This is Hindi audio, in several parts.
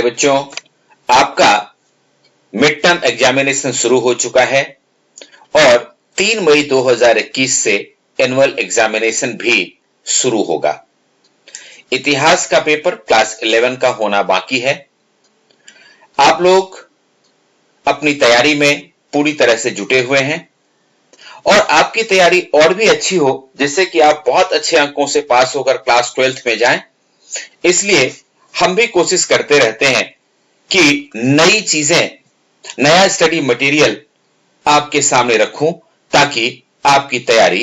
प्यारे बच्चों, आपका मिड टर्म एग्जामिनेशन शुरू हो चुका है और 3 मई 2021 से एनुअल एग्जामिनेशन भी शुरू होगा। इतिहास का पेपर क्लास 11 का होना बाकी है। आप लोग अपनी तैयारी में पूरी तरह से जुटे हुए हैं और आपकी तैयारी और भी अच्छी हो, जिससे कि आप बहुत अच्छे अंकों से पास होकर क्लास 12th में जाएं। इसलिए हम भी कोशिश करते रहते हैं कि नई चीजें, नया स्टडी मटेरियल आपके सामने रखूं ताकि आपकी तैयारी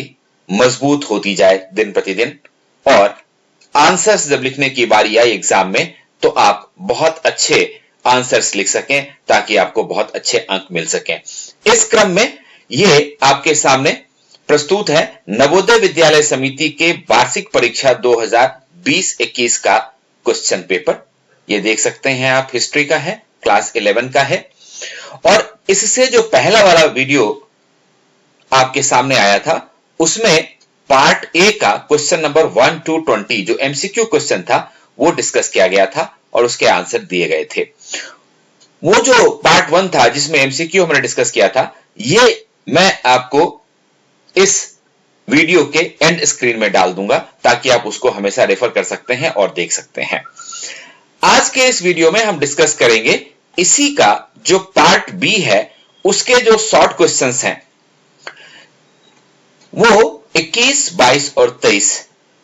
मजबूत होती जाए दिन प्रतिदिन, और आंसर्स जब लिखने की बारी आई एग्जाम में तो आप बहुत अच्छे आंसर्स लिख सकें ताकि आपको बहुत अच्छे अंक मिल सकें। इस क्रम में ये आपके सामने प्रस्तुत है नवोदय विद्यालय समिति के वार्षिक परीक्षा 2020-21 का क्वेश्चन पेपर। ये देख सकते हैं आप, हिस्ट्री का है, क्लास 11 का है। और इससे जो पहला वाला वीडियो आपके सामने आया था उसमें पार्ट ए का क्वेश्चन नंबर 1 to 20 जो एमसीक्यू क्वेश्चन था वो डिस्कस किया गया था और उसके आंसर दिए गए थे। वो जो पार्ट 1 था जिसमें एमसीक्यू हमने डिस्कस किया था, ये मैं आपको इस वीडियो के एंड स्क्रीन में डाल दूंगा ताकि आप उसको हमेशा रेफर कर सकते हैं और देख सकते हैं। आज के इस वीडियो में हम डिस्कस करेंगे इसी का जो पार्ट बी है, उसके जो शॉर्ट क्वेश्चंस हैं वो 21, 22 और 23।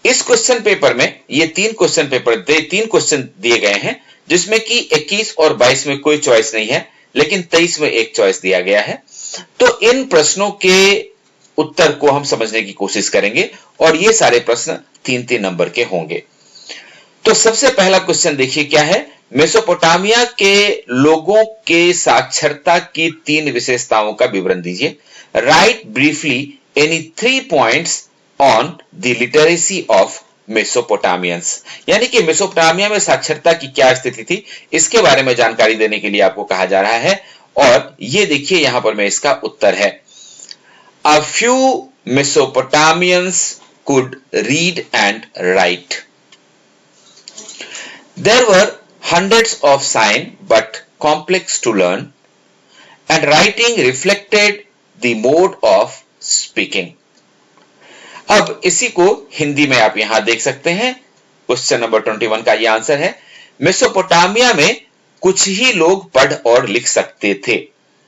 इस क्वेश्चन पेपर में ये तीन क्वेश्चन दिए गए हैं जिसमें कि 21 और 22 में कोई चॉइस नहीं है, लेकिन 23 में एक चॉइस दिया गया है। तो इन प्रश्नों के उत्तर को हम समझने की कोशिश करेंगे और ये सारे प्रश्न 3-3 नंबर के होंगे। तो सबसे पहला क्वेश्चन देखिए क्या है। मेसोपोटामिया के लोगों के साक्षरता की 3 विशेषताओं का विवरण दीजिए। Right briefly any 3 points on the literacy of मेसोपोटामियंस। यानी कि मेसोपोटामिया में साक्षरता की क्या स्थिति थी, इसके बारे में जानकारी देने के लिए आपको कहा जा रहा है। और ये देखिए यहां पर मैं इसका उत्तर है। A few Mesopotamians could read and write. There were hundreds of signs but complex to learn, and writing reflected the mode of speaking. अब इसी को हिंदी में आप यहां देख सकते हैं। क्वेश्चन नंबर 21 का ये आंसर है। मेसोपोटामिया में कुछ ही लोग पढ़ और लिख सकते थे,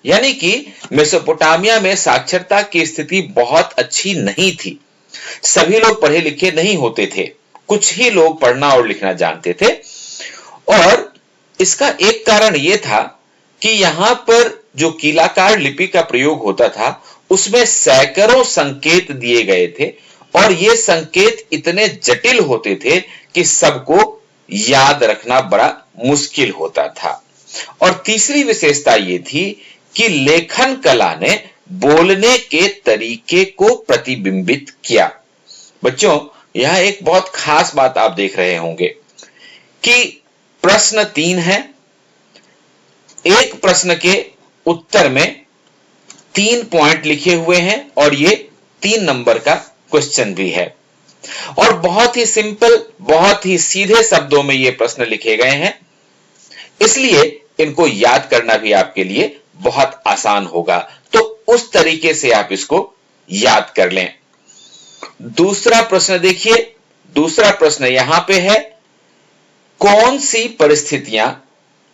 यानी कि मेसोपोटामिया में साक्षरता की स्थिति बहुत अच्छी नहीं थी। सभी लोग पढ़े लिखे नहीं होते थे, कुछ ही लोग पढ़ना और लिखना जानते थे। और इसका एक कारण यह था कि यहां पर जो कीलाकार लिपि का प्रयोग होता था उसमें सैकड़ों संकेत दिए गए थे और ये संकेत इतने जटिल होते थे कि सबको याद रखना बड़ा मुश्किल होता था। और तीसरी विशेषता ये थी कि लेखन कला ने बोलने के तरीके को प्रतिबिंबित किया। बच्चों, यह एक बहुत खास बात आप देख रहे होंगे कि प्रश्न 3 है। एक प्रश्न के उत्तर में 3 पॉइंट लिखे हुए हैं और ये 3 नंबर का क्वेश्चन भी है और बहुत ही सिंपल, बहुत ही सीधे शब्दों में ये प्रश्न लिखे गए हैं, इसलिए इनको याद करना भी आपके लिए बहुत आसान होगा। तो उस तरीके से आप इसको याद कर लें। दूसरा प्रश्न देखिए। दूसरा प्रश्न यहां पे है, कौन सी परिस्थितियां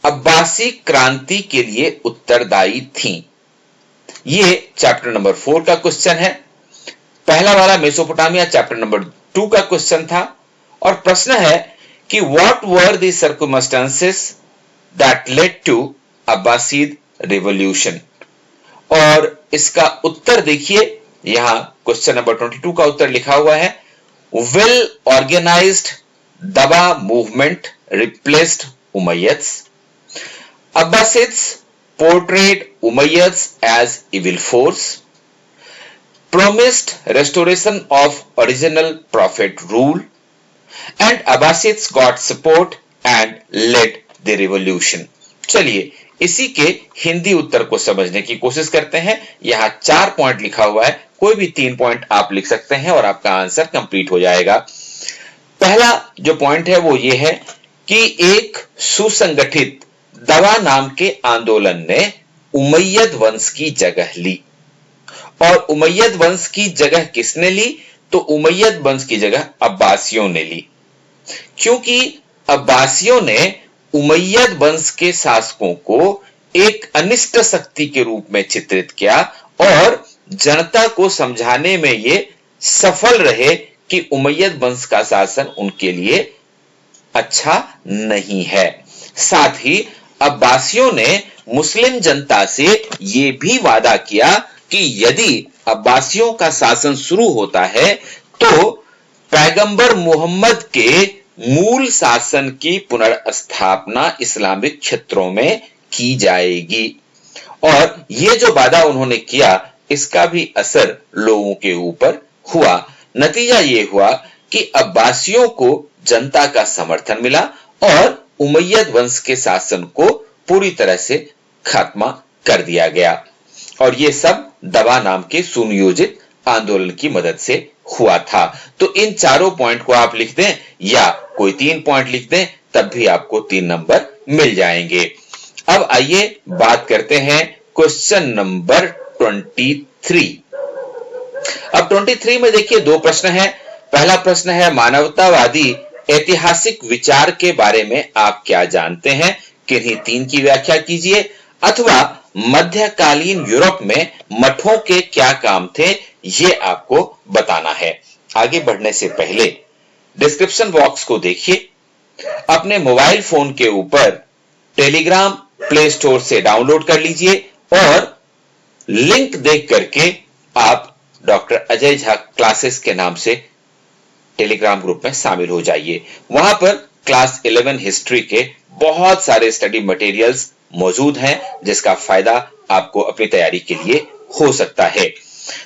अब्बासी क्रांति के लिए उत्तरदायी थीं? ये चैप्टर नंबर 4 का क्वेश्चन है। पहला वाला मेसोपोटामिया चैप्टर नंबर 2 का क्वेश्चन था और प्रश्न है कि what were the circumstances that led to Abbasid revolution. और इसका उत्तर देखिए, यहां क्वेश्चन नंबर 22 का उत्तर लिखा हुआ है, वेल ऑर्गेनाइज्ड दबा movement replaced Umayyads. Abbasids portrayed Umayyads as evil force, promised restoration of original prophet rule, and Abbasids got support and led the revolution. चलिए इसी के हिंदी उत्तर को समझने की कोशिश करते हैं। यहां 4 पॉइंट लिखा हुआ है, कोई भी 3 पॉइंट आप लिख सकते हैं और आपका आंसर कंप्लीट हो जाएगा। पहला जो पॉइंट है वो ये है कि एक सुसंगठित दवा नाम के आंदोलन ने उमैयद वंश की जगह ली। और उमैयद वंश की जगह किसने ली? तो उमैयद वंश की जगह अब्बासियों ने ली, क्योंकि अब्बासियों ने उमैयद वंश के शासकों को एक अनिष्ट शक्ति के रूप में चित्रित किया और जनता को समझाने में ये सफल रहे कि उमैयद वंश का शासन उनके लिए अच्छा नहीं है। साथ ही अब्बासियों ने मुस्लिम जनता से ये भी वादा किया कि यदि अब्बासियों का शासन शुरू होता है तो पैगंबर मोहम्मद के मूल शासन की पुनर्स्थापना इस्लामिक क्षेत्रों में की जाएगी। और ये जो वादा उन्होंने किया, इसका भी असर लोगों के ऊपर हुआ। नतीजा ये हुआ कि अब्बासियों को जनता का समर्थन मिला और उमैयद वंश के शासन को पूरी तरह से खात्मा कर दिया गया। और ये सब दवा नाम के सुनियोजित आंदोलन की मदद से हुआ था। तो इन चारों पॉइंट को आप लिख दें या कोई 3 पॉइंट लिख दें, तब भी आपको 3 नंबर मिल जाएंगे। अब आइए बात करते हैं क्वेश्चन नंबर 23। अब 23 में देखिए 2 प्रश्न हैं। पहला प्रश्न है, मानवतावादी ऐतिहासिक विचार के बारे में आप क्या जानते हैं? किन्हीं 3 की व्याख्या कीजिए। अथवा मध्यकालीन यूरोप में मठों के क्या काम थे, ये आपको बताना है। आगे बढ़ने से पहले डिस्क्रिप्शन बॉक्स को देखिए। अपने मोबाइल फोन के ऊपर टेलीग्राम प्ले स्टोर से डाउनलोड कर लीजिए और लिंक देख करके आप डॉक्टर अजय झा क्लासेस के नाम से टेलीग्राम ग्रुप में शामिल हो जाइए। वहां पर क्लास 11 हिस्ट्री के बहुत सारे स्टडी मटेरियल्स मौजूद हैं, जिसका फायदा आपको अपनी तैयारी के लिए हो सकता है।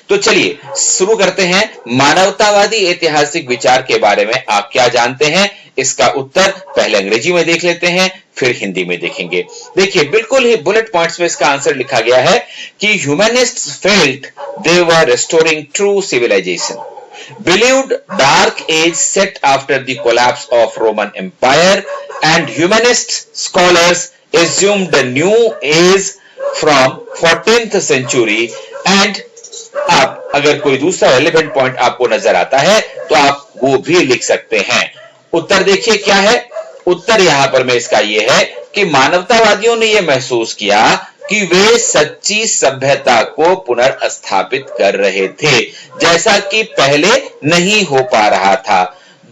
तो चलिए शुरू करते हैं। मानवतावादी ऐतिहासिक विचार के बारे में आप क्या जानते हैं? इसका उत्तर पहले अंग्रेजी में देख लेते हैं, फिर हिंदी में देखेंगे। देखिए बिल्कुल ही बुलेट पॉइंट्स में इसका आंसर लिखा गया है कि humanists felt they were restoring true civilisation, believed dark age set after the collapse of Roman Empire, and humanist scholars assumed the new age from 14th century। and आप अगर कोई दूसरा रेलेवेंट पॉइंट आपको नजर आता है तो आप वो भी लिख सकते हैं। उत्तर देखिए क्या है। उत्तर यहां पर में इसका यह है कि मानवतावादियों ने यह महसूस किया कि वे सच्ची सभ्यता को पुनर्स्थापित कर रहे थे, जैसा कि पहले नहीं हो पा रहा था।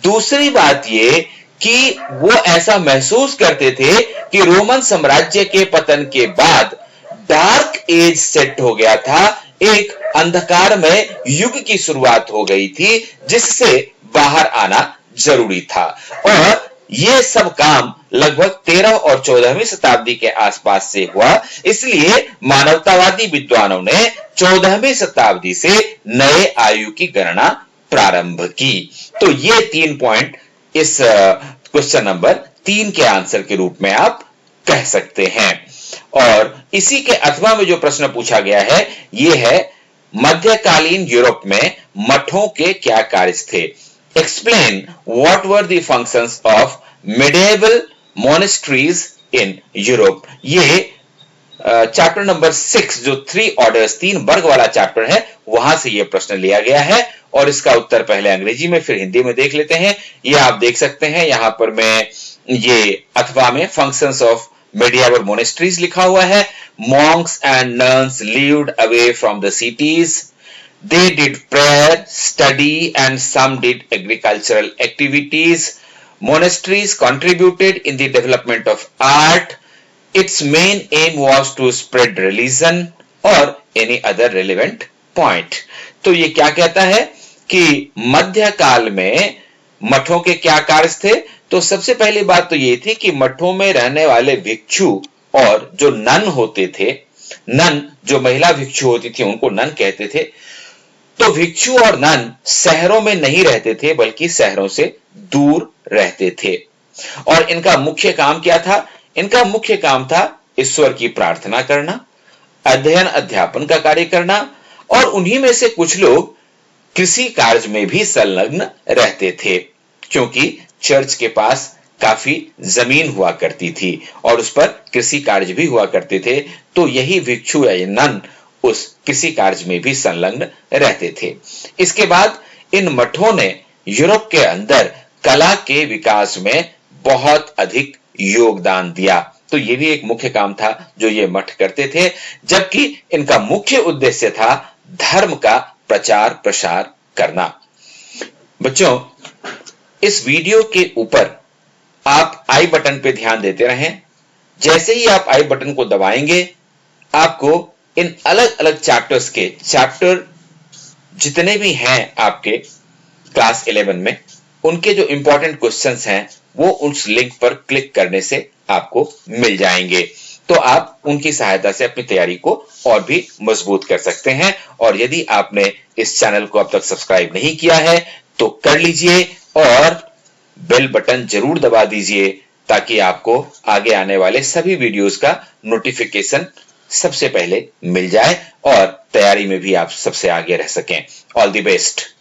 दूसरी बात ये कि वो ऐसा महसूस करते थे कि रोमन साम्राज्य के पतन के बाद डार्क एज सेट हो गया था, एक अंधकारमय युग की शुरुआत हो गई थी, जिससे बाहर आना जरूरी था। और ये सब काम लगभग 13 और 14वीं शताब्दी के आसपास से हुआ, इसलिए मानवतावादी विद्वानों ने 14वीं शताब्दी से नए आयु की गणना प्रारंभ की। तो ये 3 पॉइंट इस क्वेश्चन नंबर 3 के आंसर के रूप में आप कह सकते हैं। और इसी के अथवा में जो प्रश्न पूछा गया है ये है, मध्यकालीन यूरोप में मठों के क्या कार्य थे? Explain what were the functions of medieval monasteries in Europe। ये चैप्टर नंबर 6 जो 3 ऑर्डर्स 3 वर्ग वाला चैप्टर है, वहां से ये प्रश्न लिया गया है। और इसका उत्तर पहले अंग्रेजी में फिर हिंदी में देख लेते हैं। ये आप देख सकते हैं यहां पर मैं ये अथवा में फंक्शंस ऑफ medieval monasteries लिखा हुआ है। Monks and nuns lived away from the cities. They did prayer, study, and some did agricultural activities. Monasteries contributed in the development of art. Its main aim was to spread religion or any other relevant point। तो ये क्या कहता है कि मध्यकाल में मठों के क्या कार्य थे? तो सबसे पहली बात तो ये थी कि मठों में रहने वाले भिक्षु और जो नन होते थे, नन जो महिला भिक्षु होती थी उनको नन कहते थे। तो भिक्षु और नन शहरों में नहीं रहते थे बल्कि शहरों से दूर रहते थे। और इनका मुख्य काम क्या था? इनका मुख्य काम था ईश्वर की प्रार्थना करना, अध्ययन अध्यापन का कार्य करना, और उन्हीं में से कुछ लोग कृषि कार्य में भी संलग्न रहते थे, क्योंकि चर्च के पास काफी जमीन हुआ करती थी और उस पर कृषि कार्य भी हुआ करते थे। तो यही भिक्षु या नन उस कृषि कार्य में भी संलग्न रहते थे। इसके बाद इन मठों ने यूरोप के अंदर कला के विकास में बहुत अधिक योगदान दिया। तो ये भी एक मुख्य काम था जो ये मठ करते थे, जबकि इनका मुख्य उद्देश्य था धर्म का प्रचार प्रसार करना। बच्चों, इस वीडियो के ऊपर आप आई बटन पे ध्यान देते रहें। जैसे ही आप आई बटन को दबाएंगे, आपको इन अलग अलग चैप्टर्स के चैप्टर जितने भी हैं आपके क्लास 11 में, उनके जो इंपॉर्टेंट क्वेश्चंस हैं वो उस लिंक पर क्लिक करने से आपको मिल जाएंगे। तो आप उनकी सहायता से अपनी तैयारी को और भी मजबूत कर सकते हैं। और यदि आपने इस चैनल को अब तक सब्सक्राइब नहीं किया है तो कर लीजिए और बेल बटन जरूर दबा दीजिए, ताकि आपको आगे आने वाले सभी वीडियोस का नोटिफिकेशन सबसे पहले मिल जाए और तैयारी में भी आप सबसे आगे रह सकें। All the best.